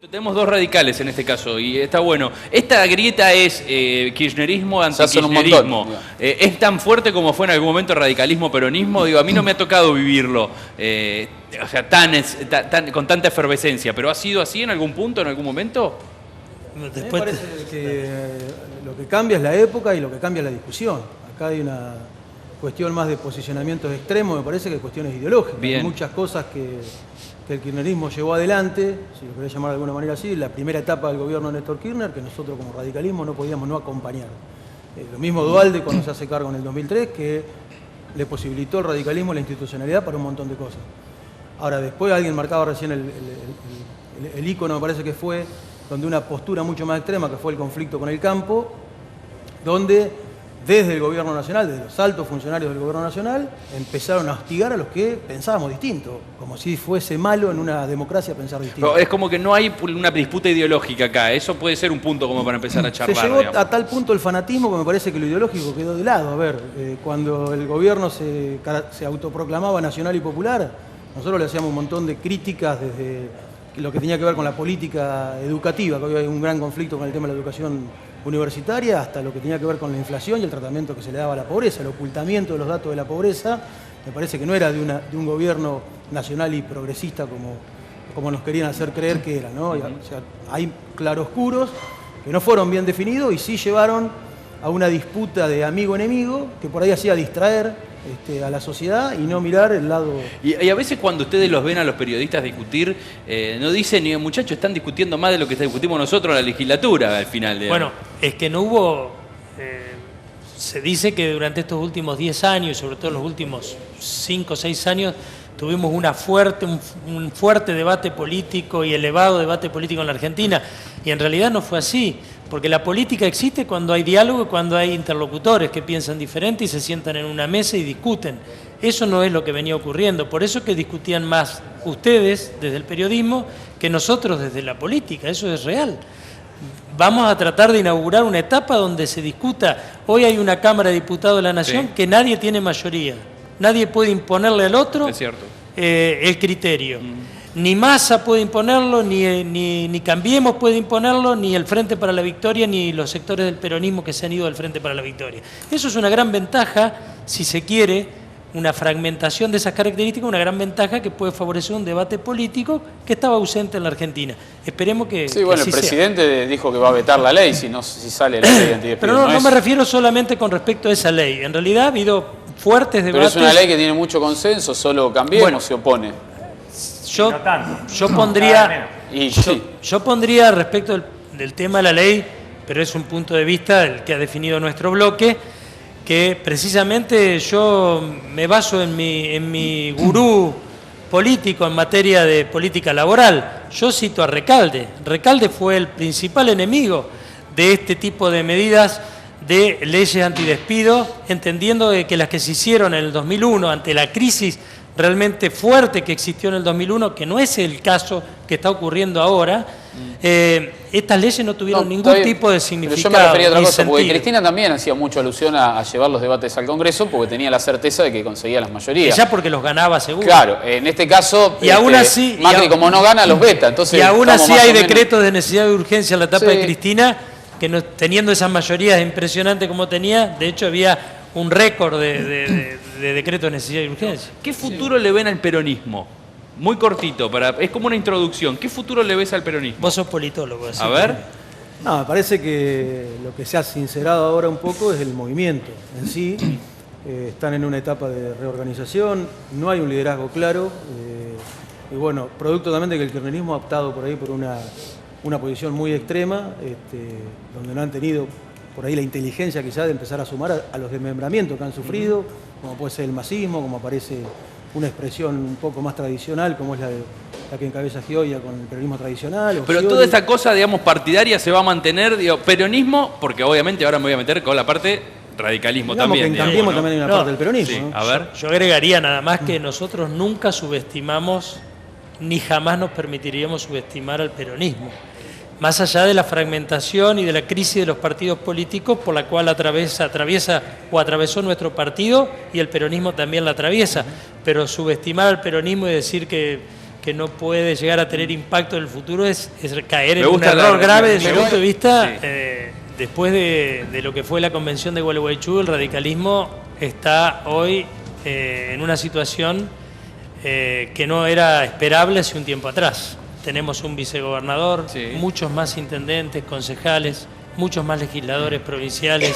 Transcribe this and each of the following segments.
Tenemos dos radicales en este caso y está bueno. ¿Esta grieta es kirchnerismo, antikirchnerismo? ¿Es tan fuerte como fue en algún momento radicalismo-peronismo? Digo, a mí no me ha tocado vivirlo, o sea, con tanta efervescencia, pero ¿ha sido así en algún punto, en algún momento? Me parece que lo que cambia es la época y lo que cambia es la discusión. Acá hay una cuestión más de posicionamientos extremos, me parece, que cuestiones ideológicas. Bien. Hay muchas cosas que el kirchnerismo llevó adelante, si lo querés llamar de alguna manera así, la primera etapa del gobierno de Néstor Kirchner, que nosotros como radicalismo no podíamos no acompañar. Lo mismo Duhalde cuando se hace cargo en el 2003, que le posibilitó al radicalismo la institucionalidad para un montón de cosas. Ahora, después alguien marcaba recién el ícono, me parece que fue, donde una postura mucho más extrema, que fue el conflicto con el campo, donde desde el gobierno nacional, desde los altos funcionarios del gobierno nacional, empezaron a hostigar a los que pensábamos distinto, como si fuese malo en una democracia pensar distinto. Pero es como que no hay una disputa ideológica acá, eso puede ser un punto como para empezar a charlar. Se llegó a tal punto el fanatismo que me parece que lo ideológico quedó de lado. A ver, cuando el gobierno se autoproclamaba nacional y popular, nosotros le hacíamos un montón de críticas desde lo que tenía que ver con la política educativa, que hoy hay un gran conflicto con el tema de la educación universitaria, hasta lo que tenía que ver con la inflación y el tratamiento que se le daba a la pobreza, el ocultamiento de los datos de la pobreza. Me parece que no era de un gobierno nacional y progresista como nos querían hacer creer que era, ¿no? O sea, hay claroscuros que no fueron bien definidos y sí llevaron a una disputa de amigo-enemigo que por ahí hacía distraer a la sociedad y no mirar el lado... Y a veces cuando ustedes los ven a los periodistas discutir, no dicen, muchachos, están discutiendo más de lo que discutimos nosotros en la legislatura al final. Bueno, es que no hubo... se dice que durante estos últimos 10 años, sobre todo los últimos 5 o 6 años, tuvimos un fuerte debate político y elevado debate político en la Argentina, y en realidad no fue así, porque la política existe cuando hay diálogo y cuando hay interlocutores que piensan diferente y se sientan en una mesa y discuten. Eso no es lo que venía ocurriendo, por eso que discutían más ustedes desde el periodismo que nosotros desde la política, eso es real. Vamos a tratar de inaugurar una etapa donde se discuta. Hoy hay una Cámara de Diputados de la Nación que nadie tiene mayoría. Nadie puede imponerle al otro el criterio. Ni Massa puede imponerlo, ni Cambiemos puede imponerlo, ni el Frente para la Victoria, ni los sectores del peronismo que se han ido del Frente para la Victoria. Eso es una gran ventaja, si se quiere, una fragmentación de esas características, una gran ventaja que puede favorecer un debate político que estaba ausente en la Argentina. Esperemos que sí, bueno, que así el presidente dijo que va a vetar la ley si sale la ley de antidespido. Pero no me refiero solamente con respecto a esa ley. En realidad ha habido fuertes debates. Pero es una ley que tiene mucho consenso, solo Cambiemos se opone. Yo pondría respecto del tema de la ley, pero es un punto de vista el que ha definido nuestro bloque, que precisamente yo me baso en mi gurú político en materia de política laboral. Yo cito a Recalde. Recalde fue el principal enemigo de este tipo de medidas de leyes antidespido, entendiendo que las que se hicieron en el 2001 ante la crisis realmente fuerte que existió en el 2001, que no es el caso que está ocurriendo ahora, estas leyes no tuvieron ningún tipo de significado. Pero yo me refería a otra cosa, sentido. porque Cristina también hacía mucha alusión a llevar los debates al Congreso, porque tenía la certeza de que conseguía las mayorías. Ya porque los ganaba seguro. Claro, en este caso, y aún así, Macri como no gana, los veta. Entonces, y aún así hay decretos de necesidad de urgencia en la etapa de Cristina, que no, teniendo esas mayorías impresionantes como tenía, de hecho había un récord de decretos de necesidad de urgencia. ¿Qué futuro le ven al peronismo? Muy cortito, es como una introducción. ¿Qué futuro le ves al peronismo? Vos sos politólogo. Así a ver. No, me parece que lo que se ha sincerado ahora un poco es el movimiento en sí. Están en una etapa de reorganización, no hay un liderazgo claro. Y bueno, producto también de que el kirchnerismo ha optado por ahí por una posición muy extrema, donde no han tenido por ahí la inteligencia quizás de empezar a sumar a los desmembramientos que han sufrido, como puede ser el masismo, como aparece una expresión un poco más tradicional, como es la que encabeza Gioia con el peronismo tradicional. Pero toda esta cosa, digamos, partidaria se va a mantener, peronismo, porque obviamente ahora me voy a meter con la parte radicalismo digamos también. Que en Cambiemos también hay una parte del peronismo. Sí, ¿no? A ver. Yo agregaría nada más que nosotros nunca subestimamos, ni jamás nos permitiríamos subestimar al peronismo. Más allá de la fragmentación y de la crisis de los partidos políticos por la cual atraviesa o atravesó nuestro partido, y el peronismo también la atraviesa, pero subestimar al peronismo y decir que que no puede llegar a tener impacto en el futuro es caer en un error grave desde mi punto de vista. Sí. Después de lo que fue la convención de Gualeguaychú, el radicalismo está hoy en una situación que no era esperable hace un tiempo atrás. Tenemos un vicegobernador, muchos más intendentes, concejales, muchos más legisladores provinciales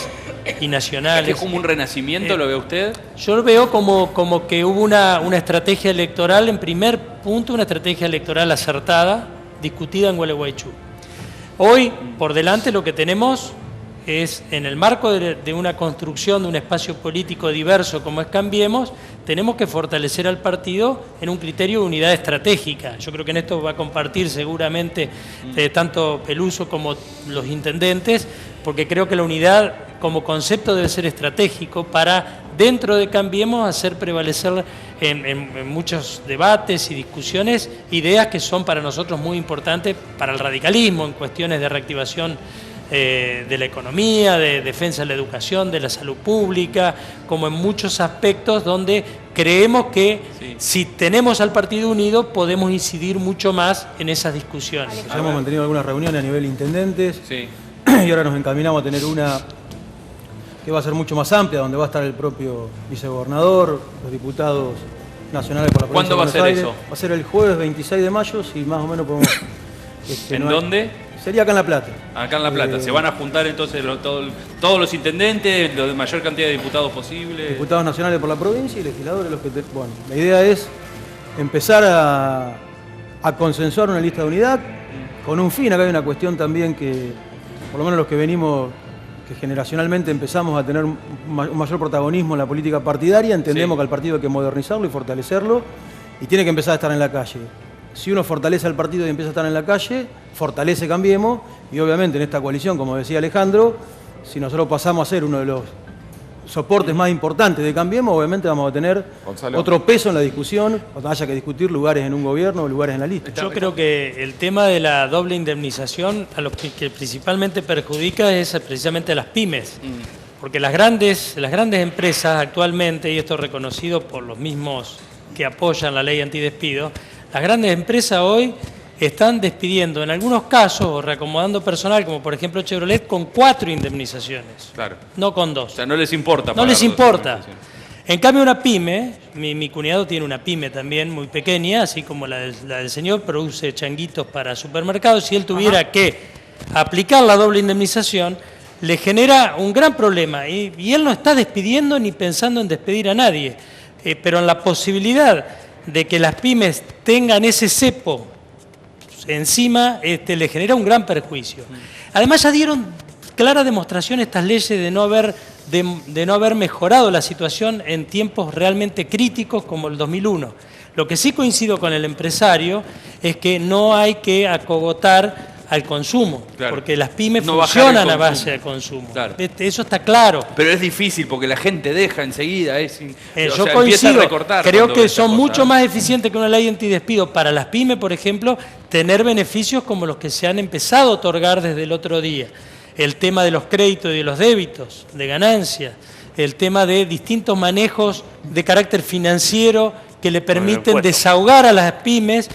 y nacionales. ¿Es como un renacimiento, lo ve usted? Yo lo veo como que hubo una estrategia electoral, en primer punto, una estrategia electoral acertada, discutida en Gualeguaychú. Hoy, por delante, lo que tenemos es, en el marco de una construcción de un espacio político diverso como es Cambiemos, tenemos que fortalecer al partido en un criterio de unidad estratégica. Yo creo que en esto va a compartir seguramente tanto Peluso como los intendentes, porque creo que la unidad como concepto debe ser estratégico para, dentro de Cambiemos, hacer prevalecer en muchos debates y discusiones ideas que son para nosotros muy importantes para el radicalismo, en cuestiones de reactivación de la economía, de defensa de la educación, de la salud pública, como en muchos aspectos donde creemos que si tenemos al partido unido podemos incidir mucho más en esas discusiones. Ya hemos mantenido algunas reuniones a nivel intendentes y ahora nos encaminamos a tener una que va a ser mucho más amplia, donde va a estar el propio vicegobernador, los diputados nacionales por la provincia de Buenos Aires. ¿Cuándo va a ser eso? Va a ser el jueves 26 de mayo, si más o menos podemos... ¿En dónde? Sería acá en La Plata. Acá en La Plata. ¿Se van a juntar entonces todos los intendentes, la mayor cantidad de diputados posible? Diputados nacionales por la provincia y legisladores los que... Bueno, la idea es empezar a consensuar una lista de unidad con un fin. Acá hay una cuestión también que, por lo menos los que venimos, que generacionalmente empezamos a tener un mayor protagonismo en la política partidaria, entendemos que al partido hay que modernizarlo y fortalecerlo y tiene que empezar a estar en la calle. Si uno fortalece al partido y empieza a estar en la calle, fortalece Cambiemos y obviamente en esta coalición, como decía Alejandro, si nosotros pasamos a ser uno de los soportes más importantes de Cambiemos, obviamente vamos a tener otro peso en la discusión, cuando haya que discutir lugares en un gobierno o lugares en la lista. Yo creo que el tema de la doble indemnización a los que principalmente perjudica es precisamente a las pymes, porque las grandes empresas actualmente, y esto reconocido por los mismos que apoyan la ley antidespido, las grandes empresas hoy están despidiendo en algunos casos o reacomodando personal, como por ejemplo Chevrolet, con 4 indemnizaciones, no con 2. O sea, no les importa. No les importa. En cambio, una pyme, mi cuñado tiene una pyme también muy pequeña, así como la del señor, produce changuitos para supermercados. Si él tuviera que aplicar la doble indemnización, le genera un gran problema. Y él no está despidiendo ni pensando en despedir a nadie, pero en la posibilidad de que las pymes tengan ese cepo encima, le genera un gran perjuicio. Además, ya dieron clara demostración estas leyes de no haber mejorado la situación en tiempos realmente críticos como el 2001. Lo que sí coincido con el empresario es que no hay que acogotar al consumo, porque las pymes funcionan a base de consumo. Eso está claro. Pero es difícil porque la gente deja enseguida. Yo coincido, creo que son mucho más eficientes que una ley antidespido para las pymes, por ejemplo, tener beneficios como los que se han empezado a otorgar desde el otro día. El tema de los créditos y de los débitos, de ganancias, el tema de distintos manejos de carácter financiero que le permiten desahogar a las pymes.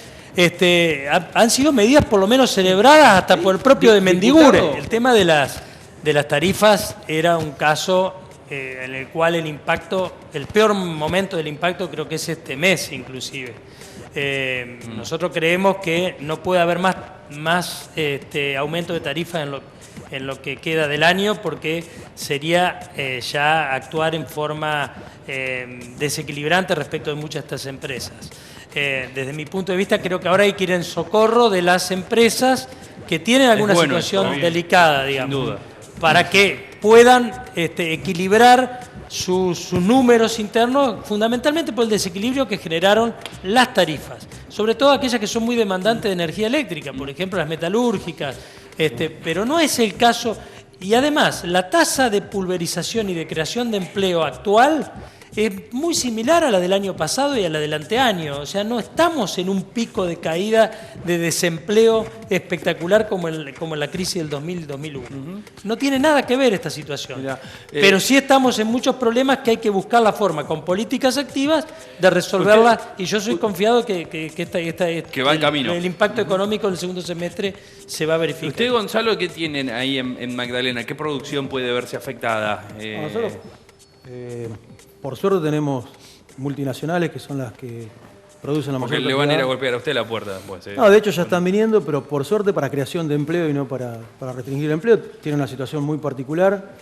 Han sido medidas por lo menos celebradas hasta por el propio de Mendiguren. El tema de las tarifas era un caso en el cual el peor momento del impacto creo que es este mes inclusive. Nosotros creemos que no puede haber más aumento de tarifas en lo que queda del año, porque sería ya actuar en forma desequilibrante respecto de muchas de estas empresas. Desde mi punto de vista, creo que ahora hay que ir en socorro de las empresas que tienen alguna situación delicada, digamos, sin duda, para que puedan equilibrar sus números internos, fundamentalmente por el desequilibrio que generaron las tarifas, sobre todo aquellas que son muy demandantes de energía eléctrica, por ejemplo las metalúrgicas, pero no es el caso. Y además, la tasa de pulverización y de creación de empleo actual es muy similar a la del año pasado y a la del anteaño. O sea, no estamos en un pico de caída de desempleo espectacular como en la crisis del 2000-2001. No tiene nada que ver esta situación. Mirá, pero sí estamos en muchos problemas que hay que buscar la forma, con políticas activas, de resolverlas. Y yo soy confiado que va en camino. El impacto económico en el segundo semestre se va a verificar. ¿Usted, Gonzalo, qué tienen ahí en Magdalena? ¿Qué producción puede verse afectada? Nosotros, por suerte, tenemos multinacionales que son las que producen la mayor Porque le van a ir a golpear a usted la puerta después. No, de hecho ya están viniendo, pero por suerte para creación de empleo y no para restringir el empleo. Tiene una situación muy particular,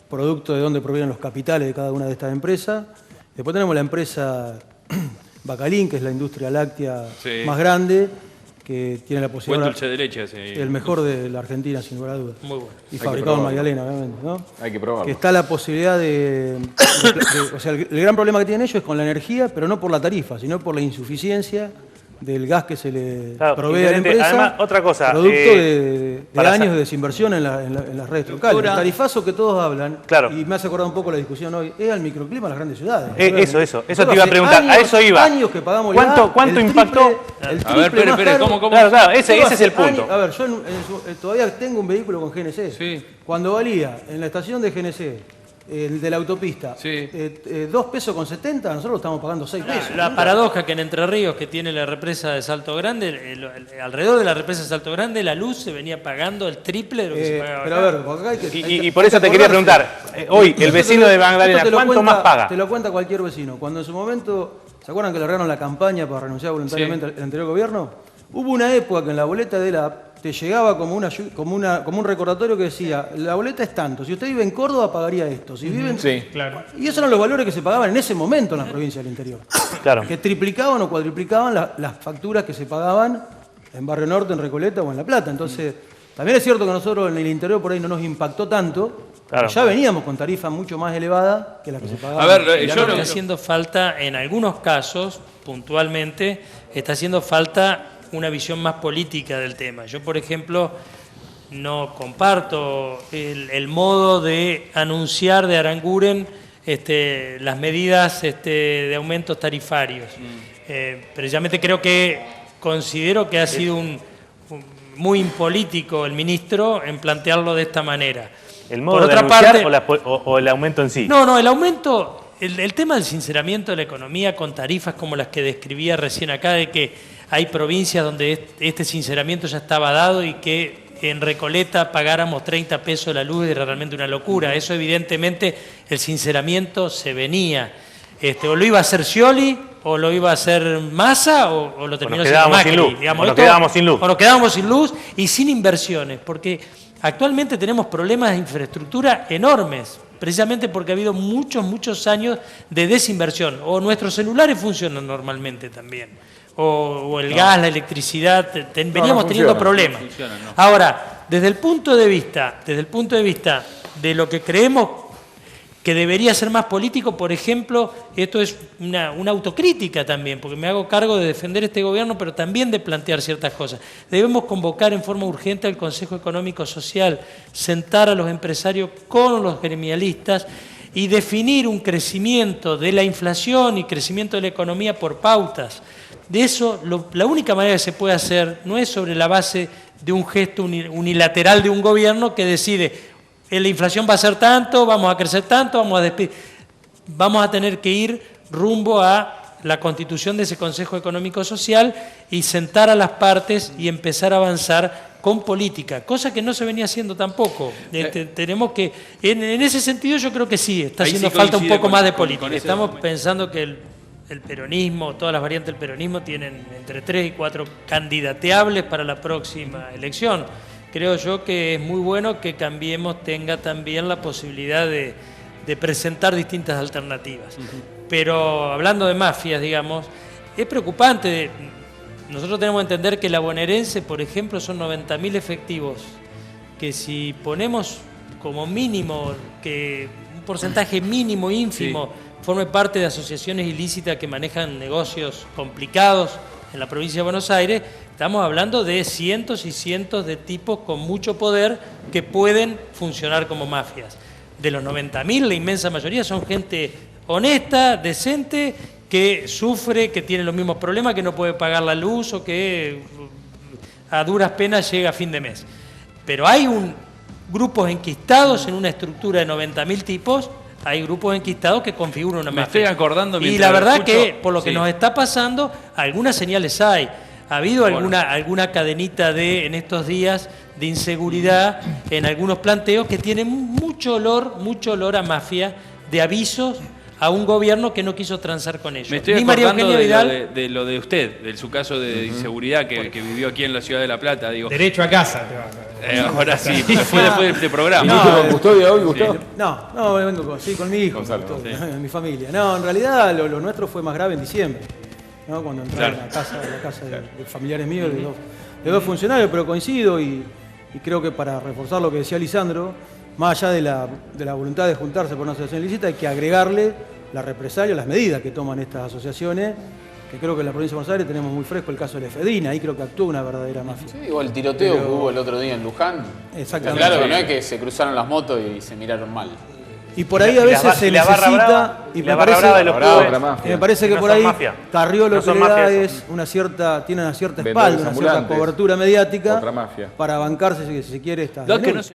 producto de dónde provienen los capitales de cada una de estas empresas. Después tenemos la empresa Bacalín, que es la industria láctea más grande, que tiene la posibilidad... Buen dulce de leche. Sí. El mejor de la Argentina, sin lugar a dudas. Muy bueno. Y fabricado en Magdalena, obviamente, ¿no? Hay que probarlo. Que está la posibilidad o sea, el gran problema que tienen ellos es con la energía, pero no por la tarifa, sino por la insuficiencia del gas que se le provee a la empresa. Además, otra cosa, producto de años de desinversión en las redes locales. El tarifazo que todos hablan, y me hace acordar un poco la discusión hoy, es al microclima en las grandes ciudades. Eso te iba a preguntar, a eso iba. Años que pagamos ¿Cuánto impactó? A ver, espere, ¿cómo? Claro, ese es el punto. A ver, yo todavía tengo un vehículo con GNC. Sí. Cuando valía en la estación de GNC, el de la autopista, 2 pesos con 70, nosotros lo estamos pagando 6 pesos. La paradoja que en Entre Ríos, que tiene la represa de Salto Grande, alrededor de la represa de Salto Grande, la luz se venía pagando el triple de lo que se pagaba. Pero a ver, acá hay que, y por eso te quería preguntar, hoy el vecino de Magdalena, ¿cuánto más paga? Te lo cuenta cualquier vecino. Cuando en su momento, ¿se acuerdan que largaron la campaña para renunciar voluntariamente al anterior gobierno? Hubo una época que en la boleta de la te llegaba como un recordatorio que decía, la boleta es tanto, si usted vive en Córdoba pagaría esto, si vive en... Claro. Y esos eran los valores que se pagaban en ese momento en las provincias del interior. Claro. Que triplicaban o cuadriplicaban las facturas que se pagaban en Barrio Norte, en Recoleta o en La Plata. Entonces, también es cierto que a nosotros en el interior por ahí no nos impactó tanto, pero ya veníamos con tarifas mucho más elevadas que las que se pagaban. A ver, yo creo que está haciendo falta, en algunos casos, puntualmente, está haciendo falta una visión más política del tema. Yo, por ejemplo, no comparto el modo de anunciar de Aranguren las medidas de aumentos tarifarios. Precisamente considero que ha sido muy impolítico el ministro en plantearlo de esta manera. ¿El modo de anunciar o el aumento en sí? No, el aumento, el tema del sinceramiento de la economía con tarifas como las que describía recién acá, de que hay provincias donde este sinceramiento ya estaba dado y que en Recoleta pagáramos 30 pesos la luz era realmente una locura. Eso evidentemente el sinceramiento se venía. O lo iba a hacer Scioli, o lo iba a hacer Massa, o lo terminó haciendo Macri. Nos quedábamos sin luz. O nos quedábamos sin luz y sin inversiones, porque actualmente tenemos problemas de infraestructura enormes, precisamente porque ha habido muchos años de desinversión. O nuestros celulares funcionan normalmente también. O el gas, la electricidad, veníamos teniendo problemas. Ahora, desde el punto de vista de lo que creemos que debería ser más político, por ejemplo, esto es una autocrítica también, porque me hago cargo de defender este gobierno, pero también de plantear ciertas cosas. Debemos convocar en forma urgente al Consejo Económico Social, sentar a los empresarios con los gremialistas y definir un crecimiento de la inflación y crecimiento de la economía por pautas. De eso, la única manera que se puede hacer no es sobre la base de un gesto unilateral de un gobierno que decide, la inflación va a ser tanto, vamos a crecer tanto, vamos a tener que ir rumbo a la constitución de ese Consejo Económico Social y sentar a las partes y empezar a avanzar con política, cosa que no se venía haciendo tampoco. Tenemos que, en ese sentido yo creo que sí, está haciendo falta un poco más de política. Estamos pensando que el peronismo, todas las variantes del peronismo tienen entre 3 y 4 candidateables para la próxima elección. Creo yo que es muy bueno que Cambiemos tenga también la posibilidad de presentar distintas alternativas. Pero hablando de mafias, digamos, es preocupante. Nosotros tenemos que entender que la bonaerense, por ejemplo, son 90.000 efectivos, que si ponemos como mínimo, que un porcentaje mínimo, ínfimo, forme parte de asociaciones ilícitas que manejan negocios complicados en la provincia de Buenos Aires, estamos hablando de cientos y cientos de tipos con mucho poder que pueden funcionar como mafias. De los 90.000, la inmensa mayoría son gente honesta, decente, que sufre, que tiene los mismos problemas, que no puede pagar la luz o que a duras penas llega a fin de mes. Pero hay grupos enquistados en una estructura de 90.000 tipos, hay grupos enquistados que configuran una mafia. Me estoy acordando y la verdad que, por lo que nos está pasando, algunas señales hay. Ha habido alguna cadenita en estos días de inseguridad en algunos planteos que tienen mucho olor a mafia, de avisos a un gobierno que no quiso transar con ellos. Me estoy acordando de lo de usted, de su caso de inseguridad que vivió aquí en la ciudad de La Plata. Digo. Derecho a casa. Ahora sí, fue después de este programa. ¿Viniste con custodia hoy, Gustavo? No, vengo con mi hijo, mi familia. No, en realidad lo nuestro fue más grave en diciembre, ¿no? Cuando entraron a la casa de familiares míos, de dos funcionarios, pero coincido y creo que para reforzar lo que decía Lisandro, más allá de la voluntad de juntarse por una asociación ilícita, hay que agregarle la represalia, las medidas que toman estas asociaciones, que creo que en la provincia de Buenos Aires tenemos muy fresco el caso de la Efedrina, ahí creo que actúa una verdadera mafia. Sí, igual el tiroteo que hubo el otro día en Luján. Exactamente. Claro que no es que se cruzaron las motos y se miraron mal. Y por ahí a veces se necesita, y me parece que por ahí Carrió lo que le da es tiene una cierta espalda, una cierta cobertura mediática para bancarse, si se quiere, estas denuncias.